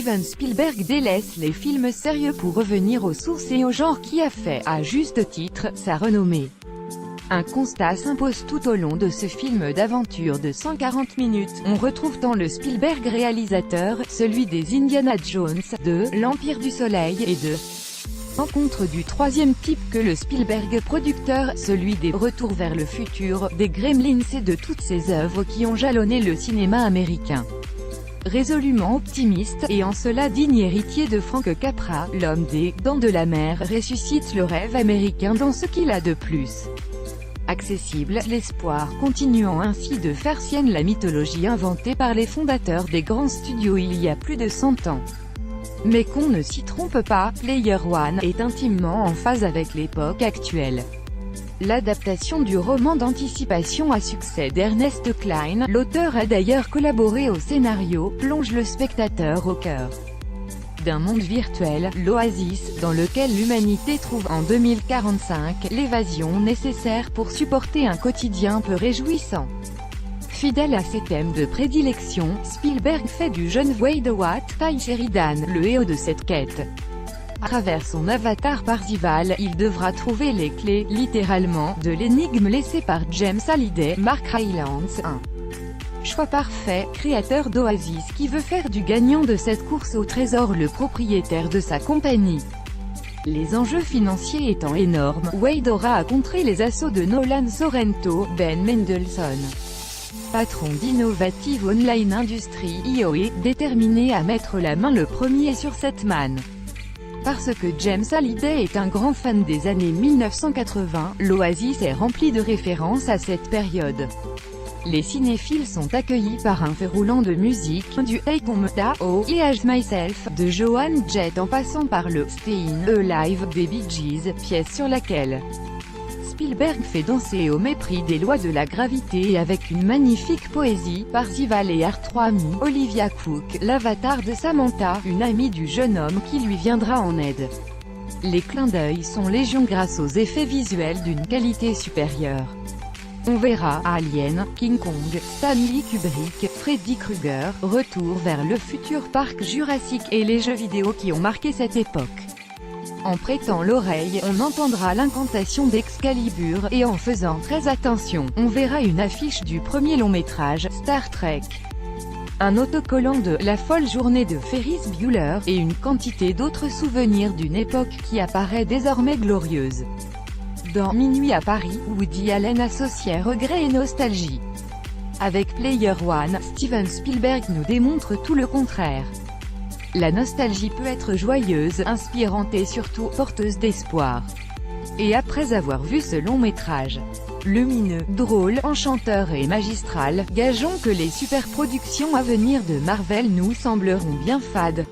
Steven Spielberg délaisse les films sérieux pour revenir aux sources et au genre qui a fait, à juste titre, sa renommée. Un constat s'impose tout au long de ce film d'aventure de 140 minutes. On retrouve tant le Spielberg réalisateur, celui des Indiana Jones, de l'Empire du Soleil et de Rencontre du troisième type que le Spielberg producteur, celui des Retours vers le futur, des Gremlins et de toutes ces œuvres qui ont jalonné le cinéma américain. Résolument optimiste, et en cela digne héritier de Frank Capra, l'homme des « Dents de la mer » ressuscite le rêve américain dans ce qu'il a de plus accessible, l'espoir continuant ainsi de faire sienne la mythologie inventée par les fondateurs des grands studios il y a plus de 100 ans. Mais qu'on ne s'y trompe pas, Player One est intimement en phase avec l'époque actuelle. L'adaptation du roman d'anticipation à succès d'Ernest Cline, l'auteur a d'ailleurs collaboré au scénario, plonge le spectateur au cœur d'un monde virtuel, l'Oasis, dans lequel l'humanité trouve en 2045 l'évasion nécessaire pour supporter un quotidien peu réjouissant. Fidèle à ses thèmes de prédilection, Spielberg fait du jeune Wade Watt, Ty Sheridan, le héros de cette quête. À travers son avatar Parzival, il devra trouver les clés, littéralement, de l'énigme laissée par James Hallyday, Mark Rylance, un choix parfait, créateur d'Oasis qui veut faire du gagnant de cette course au trésor le propriétaire de sa compagnie. Les enjeux financiers étant énormes, Wade aura à contrer les assauts de Nolan Sorrento, Ben Mendelsohn, patron d'Innovative Online Industries, IOE, déterminé à mettre la main le premier sur cette manne. Parce que James Hallyday est un grand fan des années 1980, l'Oasis est rempli de références à cette période. Les cinéphiles sont accueillis par un feu roulant de musique, du Hey Come Down et As Myself, de Joan Jett en passant par le Stayin' Alive des Bee Gees, pièce sur laquelle Spielberg fait danser au mépris des lois de la gravité et avec une magnifique poésie. Parzival et Art amis, Olivia Cook, l'avatar de Samantha, une amie du jeune homme qui lui viendra en aide. Les clins d'œil sont légion grâce aux effets visuels d'une qualité supérieure. On verra Alien, King Kong, Stanley Kubrick, Freddy Krueger, Retour vers le futur, Parc Jurassique et les jeux vidéo qui ont marqué cette époque. En prêtant l'oreille, on entendra l'incantation d'Excalibur, et en faisant très attention, on verra une affiche du premier long-métrage, Star Trek. Un autocollant de « La folle journée de Ferris Bueller » et une quantité d'autres souvenirs d'une époque qui apparaît désormais glorieuse. Dans Minuit à Paris, Woody Allen associait regret et nostalgie. Avec Player One, Steven Spielberg nous démontre tout le contraire. La nostalgie peut être joyeuse, inspirante et surtout porteuse d'espoir. Et après avoir vu ce long métrage lumineux, drôle, enchanteur et magistral, gageons que les superproductions à venir de Marvel nous sembleront bien fades.